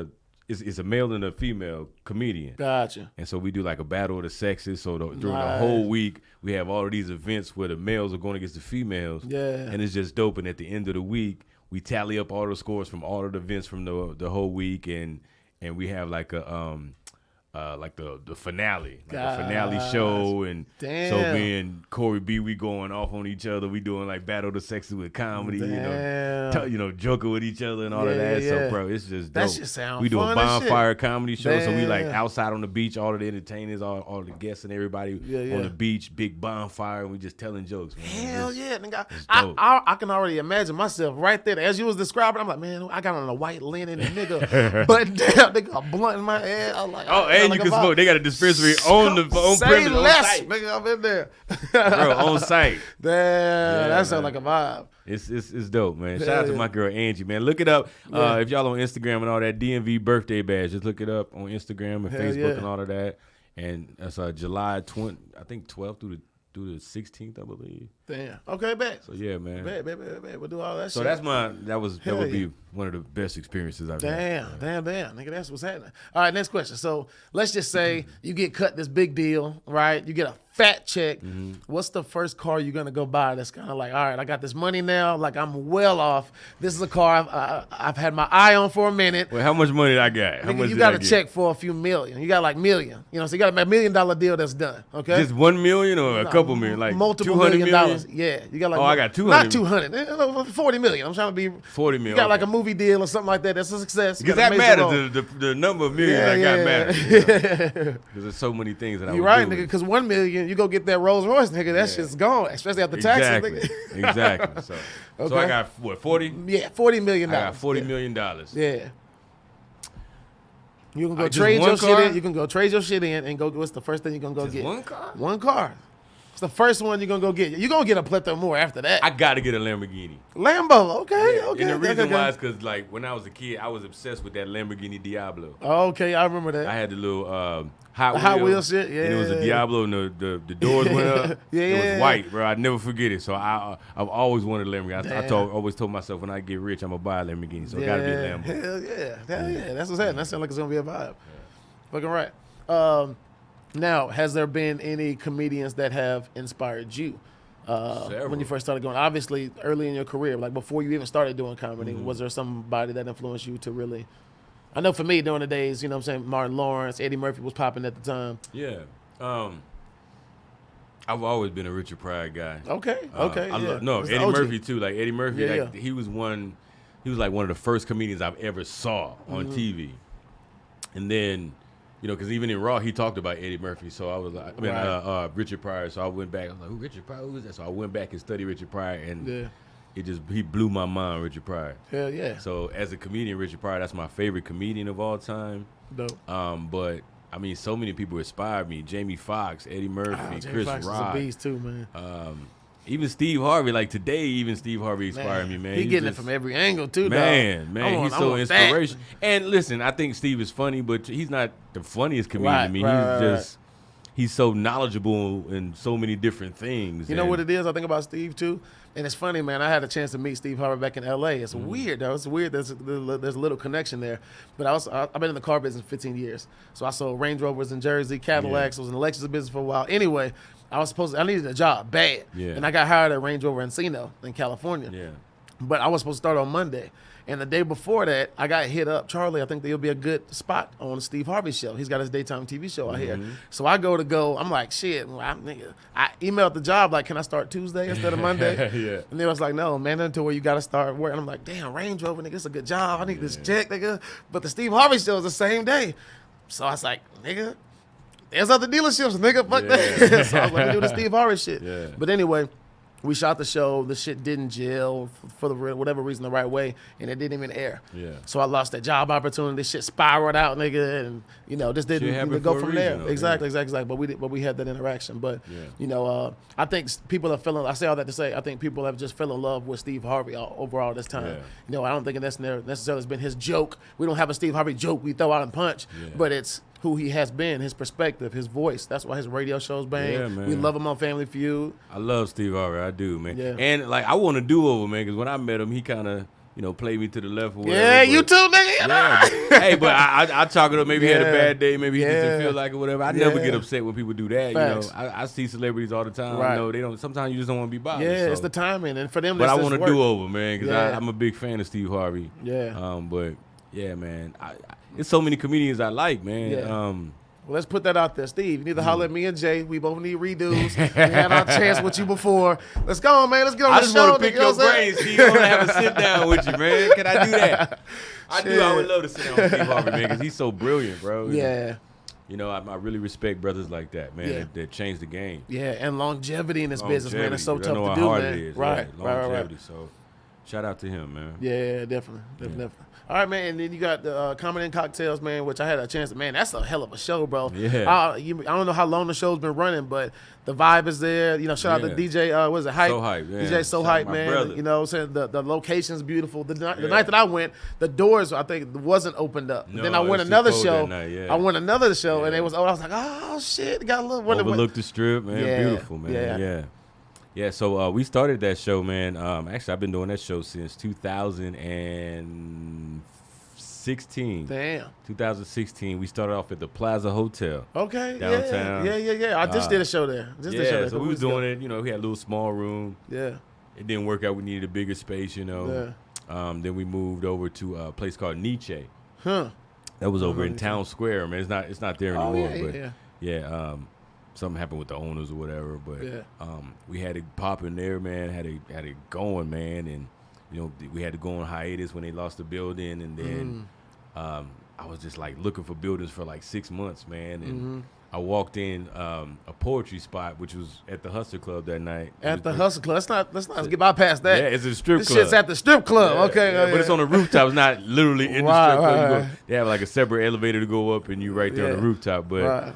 it's a male and a female comedian. Gotcha. And so we do like a battle of the sexes. So during the whole week, we have all of these events where the males are going against the females. Yeah. And it's just dope. And at the end of the week, we tally up all the scores from all of the events from the whole week, and we have like a the finale, like a finale show, and damn. So me and Corey B, we going off on each other. We doing like battle of the sexes with comedy, joking with each other and all of that. Yeah. So bro, it's just dope. That shit sound we do fun a bonfire comedy show, so we like Damn. outside on the beach, all of the entertainers, all the guests and everybody on the beach, big bonfire, and we just telling jokes. Man. Hell yeah, nigga. dope. I can already imagine myself right there. As you was describing, I'm like, man, I got on a white linen, nigga, but damn, nigga, a blunt in my head. I'm like, and you can smoke. They got a dispensary on premise, on site. Nigga, I'm in there. Bro, on site. Damn, that sounds like a vibe. It's dope, man. Shout out to my girl Angie, man. Look it up. If y'all on Instagram and all that, DMV birthday bash, just look it up on Instagram and Facebook and all of that. And that's July 20, I think 12th through the 16th, I believe. Damn. Okay, bet. So yeah, man. Bet. We'll do all that shit. So that's that would be one of the best experiences I've had. Damn. Nigga, that's what's happening. All right, next question. So let's just say you get cut this big deal, right? You get a fat check. Mm-hmm. What's the first car you're going to go buy that's kind of like, all right, I got this money now. Like, I'm well off. This is a car I've had my eye on for a minute. Well, how much money did I got? How nigga, much you got a check for a few million. You got like million. So you got a $1 million deal that's done, okay? Just 1 million or a couple million? Like multiple $200 $1 million. Yeah. You got like, I got 200. Not 200. 40 million. I'm trying to be 40 million. You got like a movie deal or something like that. That's a success. Because that matters. The number of millions I got matters. Because there's so many things that I You're would right, do. nigga. Because 1 million, you go get that Rolls Royce, nigga, that shit's gone, especially after taxes, nigga. Exactly. So I got what, 40? Yeah, $40 million. I got $40 million. Yeah. You can go trade your shit in. You can go trade your shit in and go. What's the first thing you're gonna go get? One car. One car. It's the first one you're gonna go get. You're gonna get a plethora more after that. I gotta get a Lamborghini. Lambo. Okay. Yeah. Okay. And the reason why is because like when I was a kid, I was obsessed with that Lamborghini Diablo. Okay, I remember that. I had the little Hot Wheels shit. Yeah. And it was a Diablo, and the doors went up. Yeah. It was white, bro. I'd never forget it. So I've always wanted a Lamborghini. I always told myself when I get rich, I'm gonna buy a Lamborghini. So I gotta be a Lambo. Hell yeah. That's what's happening. That sounds like it's gonna be a vibe. Fucking right. Now, has there been any comedians that have inspired you when you first started going? Obviously, early in your career, like before you even started doing comedy, was there somebody that influenced you to really? I know for me, during the days, you know what I'm saying, Martin Lawrence, Eddie Murphy was popping at the time. Yeah. I've always been a Richard Pryor guy. Okay. Eddie Murphy too. Like Eddie Murphy, he was like one of the first comedians I've ever saw on TV. And then, you know, because even in Raw, he talked about Eddie Murphy. So I was like, Richard Pryor. So I went back. I was like, who Richard Pryor? Who is that? So I went back and studied Richard Pryor, and he blew my mind, Richard Pryor. Hell yeah. So as a comedian, Richard Pryor, that's my favorite comedian of all time. Dope. But I mean, so many people inspired me. Jamie Foxx, Eddie Murphy, Chris Rock. Is a beast too, man. Even Steve Harvey, like today, even Steve Harvey inspired me, man. He getting it from every angle too, man. He's so inspirational. And listen, I think Steve is funny, but he's not the funniest comedian to me. He's so knowledgeable in so many different things. You know what it is? I think about Steve too, and it's funny, man. I had a chance to meet Steve Harvey back in L.A. It's weird, though. It's weird. There's a little connection there. But I've been in the car business 15 years, so I sold Range Rovers in Jersey, Cadillacs. I was in the Lexus business for a while. Anyway, I needed a job bad, and I got hired at Range Rover Encino in California. Yeah. But I was supposed to start on Monday. And the day before that, I got hit up. Charlie, I think there'll be a good spot on Steve Harvey's show. He's got his daytime TV show out here. So I go. I'm like, shit. I emailed the job, like, can I start Tuesday instead of Monday? And they was like, no, man, until where you got to start work. And I'm like, damn, Range Rover, nigga, it's a good job. I need this check, nigga. But the Steve Harvey show is the same day. So I was like, nigga, there's other dealerships, nigga. Fuck that. So I was like, let me do the Steve Harvey shit. Yeah. But anyway, we shot the show. The shit didn't gel for whatever reason the right way, and it didn't even air. Yeah. So I lost that job opportunity. This shit spiraled out, nigga, and you know just didn't even go from there. Exactly. But we had that interaction. But you know, I think people are feeling. I say all that to say, I think people have just fell in love with Steve Harvey overall this time. You know, I don't think that's necessarily has been his joke. We don't have a Steve Harvey joke we throw out and punch, but it's who he has been, his perspective, his voice. That's why his radio shows bang. Yeah, man. We love him on Family Feud. I love Steve Harvey. I do, man. Yeah. And, like, I want to do over, man, because when I met him, he kind of, you know, played me to the left or whatever. Yeah, you too, nigga. Hey, but I talk it up. Maybe he had a bad day. Maybe he just didn't feel like it, whatever. I never get upset when people do that. Facts. You know, I see celebrities all the time. Right. I know they don't. Sometimes you just don't want to be bothered. Yeah, so. It's the timing, and for them, but I want to do over, man, because I'm a big fan of Steve Harvey. Yeah. But yeah, man, it's so many comedians I like, man. Yeah. Well, let's put that out there, Steve. You need to holler at me and Jay. We both need redos. We had our chance with you before. Let's go, man. Let's get on the show. I just want to pick your brain, Steve. I want to have a sit down with you, man. Can I do that? I would love to sit down with Steve Harvey, man, because he's so brilliant, bro. Yeah. You know, I really respect brothers like that, man, that change the game. Yeah, and longevity in this business, man. It's so tough to do, hard man. It is, right. Longevity. So, shout out to him, man. Yeah, definitely. All right, man, and then you got the Comedy and Cocktails, man, which I had a chance to, man, that's a hell of a show, bro. Yeah. I don't know how long the show's been running, but the vibe is there. You know, shout out to DJ, what is it, Hype? So Hype, yeah. DJ So Hype, man. Brother. You know what I'm saying? The location's beautiful. The night that I went, the doors, I think, wasn't opened up. No, then I went another show. Night, I went another show, and it was, I was like, oh, shit. Got a little... Overlooked the strip, man. Beautiful, man. Yeah, so we started that show, man. Actually, I've been doing that show since 2016. Damn. 2016. We started off at the Plaza Hotel. Okay. Downtown. Yeah. I just did a show there. So we was doing it. You know, we had a little small room. Yeah. It didn't work out. We needed a bigger space, you know. Yeah. Then we moved over to a place called Nietzsche. Huh. That was over in Town Square, man. It's not there anymore. Yeah. Something happened with the owners or whatever, but we had it popping there, man. Had it going, man, and you know we had to go on hiatus when they lost the building, and then I was just like looking for buildings for like 6 months, man, and I walked in a poetry spot, which was at the Hustler Club that night. At the Hustler Club. Let's not get bypass that. Yeah, it's a strip this club. Shit's at the strip club. Yeah, okay. Yeah, but it's on the rooftop. It's not literally in the strip club. Right. They have like a separate elevator to go up, and you right there on the rooftop. But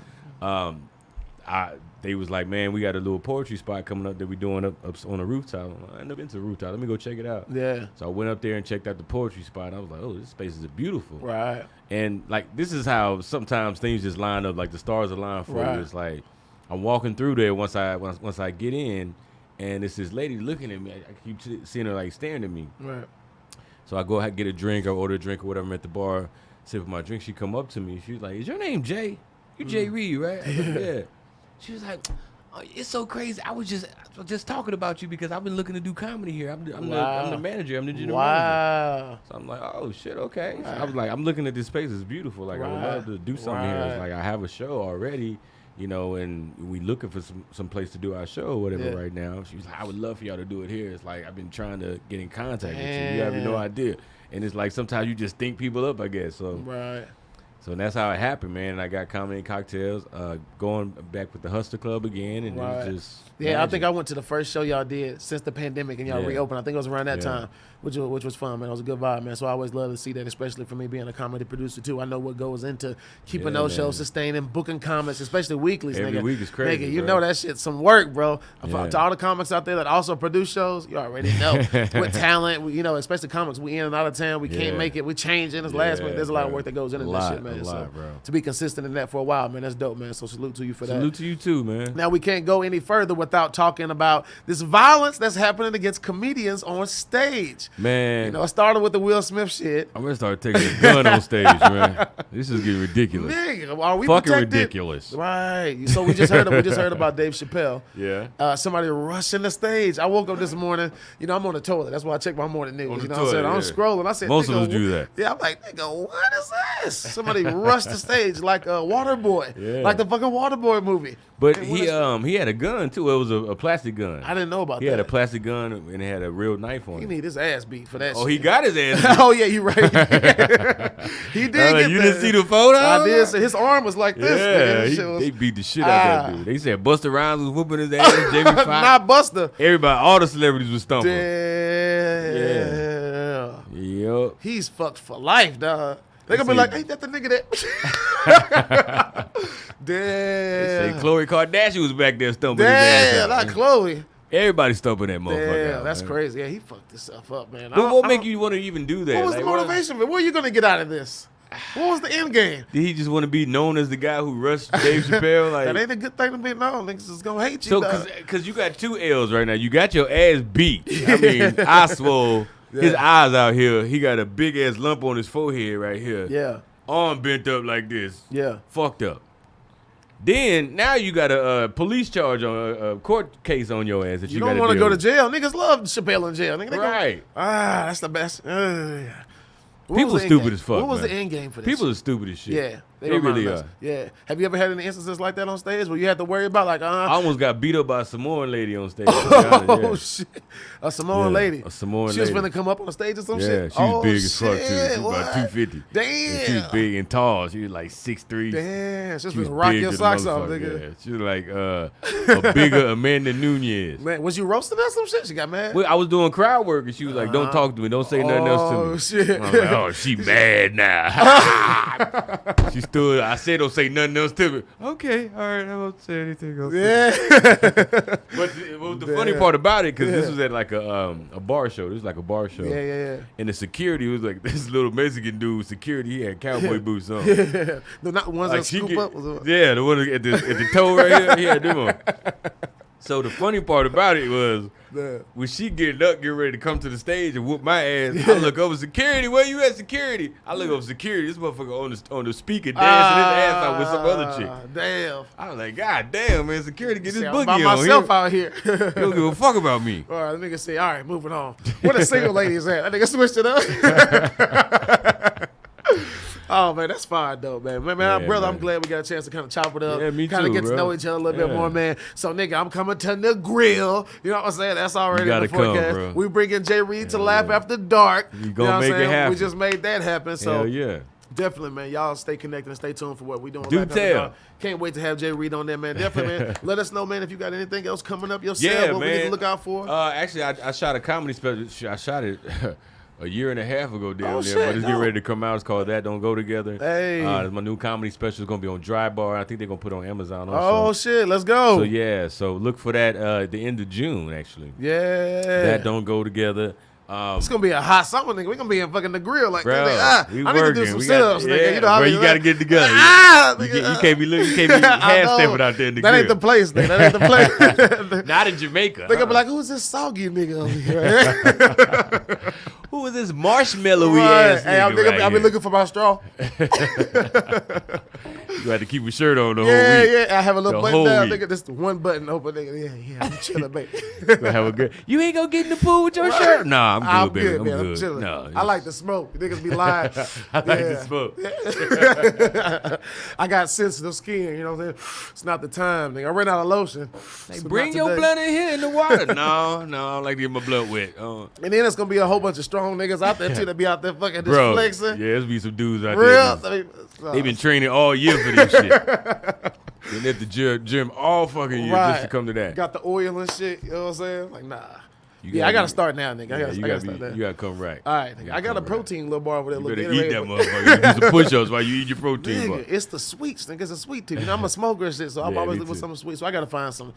they was like, man, we got a little poetry spot coming up that we doing up on the rooftop. I'm like, I never been to the rooftop. Let me go check it out. Yeah. So I went up there and checked out the poetry spot. And I was like, oh, this space is beautiful. Right. And like this is how sometimes things just line up, like the stars align for you. It's like I'm walking through there once I get in, and it's this lady looking at me. I keep seeing her like staring at me. Right. So I go get a drink or order a drink or whatever. I'm at the bar, sip my drink. She come up to me. She's like, "Is your name Jay? You Jay Reid, right?" I was like, yeah. She was like, oh, "It's so crazy. I was just talking about you because I've been looking to do comedy here. I'm the manager. I'm the general manager." So I'm like, "Oh shit, okay." So I was like, "I'm looking at this space. It's beautiful. Like I would love to do something here. It's like I have a show already, you know, and we looking for some place to do our show or whatever right now." She was like, "I would love for y'all to do it here." It's like I've been trying to get in contact with you. You have no idea. And it's like sometimes you just think people up, I guess. So So that's how it happened, man. And I got Comedy and Cocktails, going back with the Hustler Club again, and it was just magic. I think I went to the first show y'all did since the pandemic, and y'all reopened. I think it was around that time, which was fun, man. It was a good vibe, man. So I always love to see that, especially for me being a comedy producer too. I know what goes into keeping those shows sustaining, booking comics, especially weeklies. Every week is crazy, nigga. You know that shit's some work, bro. To all the comics out there that also produce shows, you already know with talent, you know, especially comics, we in and out of town, we can't make it, we changing. It's last minute. There's a lot of work that goes into this shit, man. To be consistent in that for a while, man, that's dope, man. So salute to you for that. Salute to you too, man. Now we can't go any further without talking about this violence that's happening against comedians on stage. Man, you know, it started with the Will Smith shit. I'm gonna start taking a gun on stage, man. This is getting ridiculous. Nigga, are we fucking protected? Ridiculous? Right. So we just heard about Dave Chappelle. Yeah. Somebody rushing the stage. I woke up this morning. You know, I'm on the toilet. That's why I check my morning news. You know what I'm saying? I'm scrolling. I said, most of us do that. Yeah. I'm like, nigga, what is this? Somebody rushed the stage like a Waterboy, like the fucking Waterboy movie. But he had a gun too. It was a plastic gun. I didn't know about that. He had a plastic gun and it had a real knife on it. He need his ass beat for that. Oh, shit. he got his ass beat. Oh yeah, you right. He did. You didn't see the photo? I did. So his arm was like this. Yeah, they beat the shit out of that dude. They said Busta Rhymes was whooping his ass. Jamie Foxx. Not Busta. Everybody, all the celebrities was stumping. Yeah. Yep. He's fucked for life, dog. They gonna be like, ain't that the nigga that? Damn. They say Khloe Kardashian was back there stumping his ass out. Not Khloe. Everybody stumping that motherfucker out. That's crazy. Yeah, he fucked himself up, man. But what make you want to even do that? What was the motivation? What are you gonna get out of this? What was the end game? Did he just want to be known as the guy who rushed Dave Chappelle? Like, that ain't a good thing to be known. Niggas is gonna hate you. So, cause you got two L's right now. You got your ass beat. I mean, I swole. His eyes out here. He got a big ass lump on his forehead right here. Yeah. Arm bent up like this. Yeah. Fucked up. Then now you got a police charge on a court case on your ass that you don't want to go to jail. Niggas love Chappelle in jail. Nigga, right. That's the best. People stupid as fuck. What was man. the end game for this? People are stupid as shit. Yeah. They really are. Yeah. Have you ever had any instances like that on stage where you had to worry about like I almost got beat up by a Samoan lady on stage. Oh shit. A Samoan lady. A Samoan lady. She was finna come up on the stage or some shit? Yeah, she was big as fuck too. She was about 250. Damn. And she was big and tall. She was like 6'3". Damn. She was finna rock your socks off, nigga. Yeah. She was like a bigger Amanda Nunez. Man, was you roasting her some shit? She got mad? Well, I was doing crowd work and she was like, don't talk to me. Don't say nothing else to me. Oh shit. I was like, oh, she mad now. She stood. I said, don't say nothing else to me. Okay, all right, I won't say anything else. Yeah. But the funny part about it, because this was at like a bar show. This was like a bar show. Yeah. And the security was like this little Mexican dude. Security, he had cowboy boots on. Yeah. No, not the ones like that scoop up. Yeah, the one at the toe right here. He had them on. So the funny part about it was when she getting ready to come to the stage and whoop my ass, I look over security. Where you at, security? I look over security. This motherfucker on the speaker dancing his ass out with some other chick. Damn. I was like, God damn, man, security get this I'm boogie by on. myself out here. You don't give a fuck about me. All right, the nigga say, all right, moving on. Where the single ladies at? That nigga switched it up. Oh, man, that's fine, though, man. Brother, man. I'm glad we got a chance to kind of chop it up. Yeah, me too, kind of get bro. to know each other a little bit more, man. So, nigga, I'm coming to the grill. You know what I'm saying? That's already in the forecast. Come, bro. We bringing Jay Reid to Laugh After Dark. You gonna make it happen. We just made that happen. So, hell yeah. Definitely, man. Y'all stay connected and stay tuned for what we doing. Do tell. Can't wait to have Jay Reid on there, man. Definitely, man. Let us know, man, if you got anything else coming up yourself. What we need to look out for. Actually, I shot a comedy special. I shot it a year and a half ago down there, shit, but it's getting ready to come out. It's called That Don't Go Together. Hey. My new comedy special is going to be on Dry Bar. I think they're going to put it on Amazon also. Oh, shit. Let's go. So look for that at the end of June, actually. Yeah. That Don't Go Together. It's gonna be a hot summer, nigga. We gonna be in fucking the grill like bro, that. I need to do some sit-ups, nigga. You know how you got to get it together. You can't be half-stepping out there in the grill. That ain't the place, nigga. That ain't the place. Not in Jamaica. They gonna be like, who's this soggy nigga over here? Who is this marshmallowy ass nigga? Hey, I've been looking for my straw. You had to keep your shirt on the whole week. Yeah. I have a little button down, nigga. This one button open, nigga. Yeah. I'm chilling, baby. Have a good. You ain't gonna get in the pool with your shirt? Nah, I'm good, baby. Man. I'm chilling. No, I like to smoke. Niggas be lying. I like to smoke. I got sensitive skin. You know what I'm saying? It's not the time, nigga. I ran out of lotion. Hey, bring your blood in here in the water. No, I don't like to get my blood wet. And then it's gonna be a whole bunch of strong niggas out there too that be out there fucking just flexing. Yeah, there's be some dudes out there. They been training all year for this shit. Been at the gym all fucking year just to come to that. Got the oil and shit. You know what I'm saying? Like, nah. I gotta start now, nigga. I gotta start now. You gotta come right. All right, nigga. I got a protein little bar over there. You better eat that motherfucker. You do some push-ups while you eat your protein bar. It's the sweets, nigga. It's a sweet tooth. You know, I'm a smoker and shit, so I'm always looking for something sweet. So I gotta find some.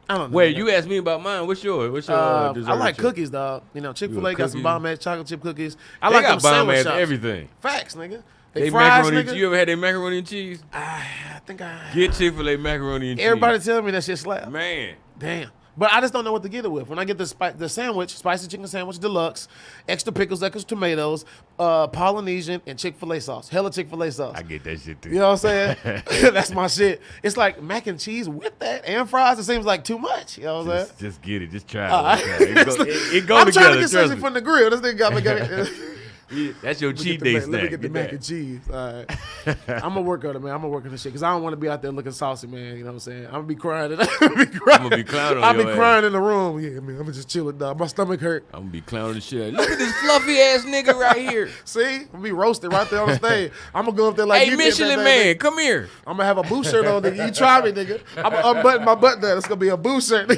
I don't know. Wait, you asked me about mine. What's yours? I like cookies, dog. You know, Chick-fil-A got some bomb ass chocolate chip cookies. I like them bomb ass shops. everything. Facts, nigga. They fries, macaroni. nigga. You ever had their macaroni and cheese? I think get Chick-fil-A macaroni and cheese. Everybody tell me that shit slap. Man, damn. But I just don't know what to get it with. When I get the sandwich, spicy chicken sandwich deluxe, extra pickles, extra tomatoes, Polynesian, and Chick-fil-A sauce. Hella Chick-fil-A sauce. I get that shit too. You know what I'm saying? That's my shit. It's like mac and cheese with that and fries. It seems like too much. You know what I'm saying? Just get it. Just try it. It go I'm together. trying to get something from the grill. This nigga got me. That's your cheat day snack. Let me get the mac and cheese. All right. I'm going to work on it, man. I'm going to work on this shit because I don't want to be out there looking saucy, man. You know what I'm saying? I'm going to be crying. I'm going to be clowning on I'll be crying in the room. Yeah, man. I'm going to just chill it, dog. My stomach hurt. I'm going to be clowning the shit. Look at this fluffy ass nigga right here. See? I'm going to be roasted right there on the stage. I'm going to go up there like, hey, Michelin man, come here. I'm going to have a boo shirt on, nigga. You try me, nigga. I'm going to unbutton my button there. It's going to be a boo shirt. Boo!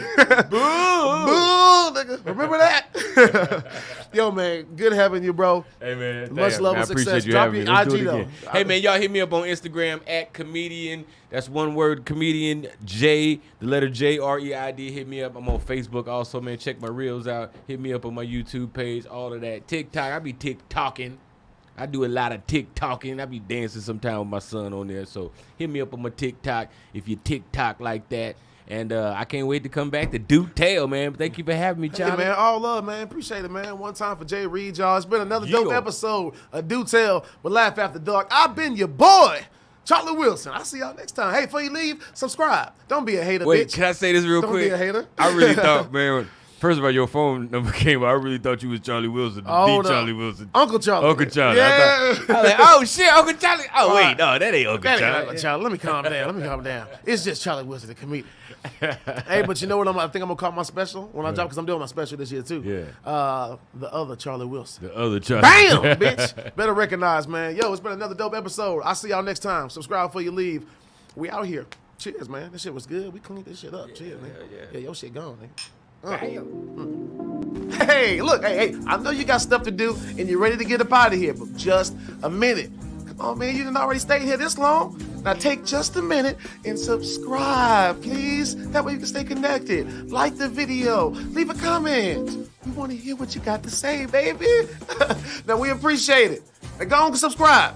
Boo, nigga. Remember that? Yo, man. Good having you, bro. Hey, man. Much love and success. Drop your IG, though. Hey, man, y'all hit me up on Instagram at comedian. That's one word, comedian J, the letter J, Reid. Hit me up. I'm on Facebook also, man. Check my reels out. Hit me up on my YouTube page, all of that. TikTok, I be TikToking. I do a lot of TikToking. I be dancing sometime with my son on there. So hit me up on my TikTok if you TikTok like that. And I can't wait to come back to Do Tell, man. Thank you for having me, Charlie. Hey, man, all love, man. Appreciate it, man. One time for Jay Reid, y'all. It's been another dope episode of Do Tell with Laugh After Dark. I've been your boy, Charlie Wilson. I'll see y'all next time. Hey, before you leave, subscribe. Don't be a hater, Wait, bitch. Can I say this real quick? Don't be a hater. I really thought, man, first of all, your phone number came up. I really thought you was Charlie Wilson, Charlie Wilson. Uncle Charlie. Uncle Charlie. Yeah. I was like, oh, shit, Uncle Charlie. Oh, wait, no, that ain't Uncle Charlie. Uncle Charlie. Let me calm down. It's just Charlie Wilson, the comedian. Hey, but you know what I think I'm going to call my special when I drop, because I'm doing my special this year, too. Yeah. The other Charlie Wilson. The other Charlie. Bam, bitch. Better recognize, man. Yo, it's been another dope episode. I'll see y'all next time. Subscribe before you leave. We out here. Cheers, man. This shit was good. We cleaned this shit up. Yeah, cheers, man. Yeah, your shit gone, nigga. Hey, look. Hey. I know you got stuff to do, and you're ready to get up out of here, but just a minute. Come on, man. You didn't already stay here this long. Now take just a minute and subscribe, please. That way you can stay connected. Like the video. Leave a comment. We want to hear what you got to say, baby. Now, we appreciate it. Now, go on and subscribe.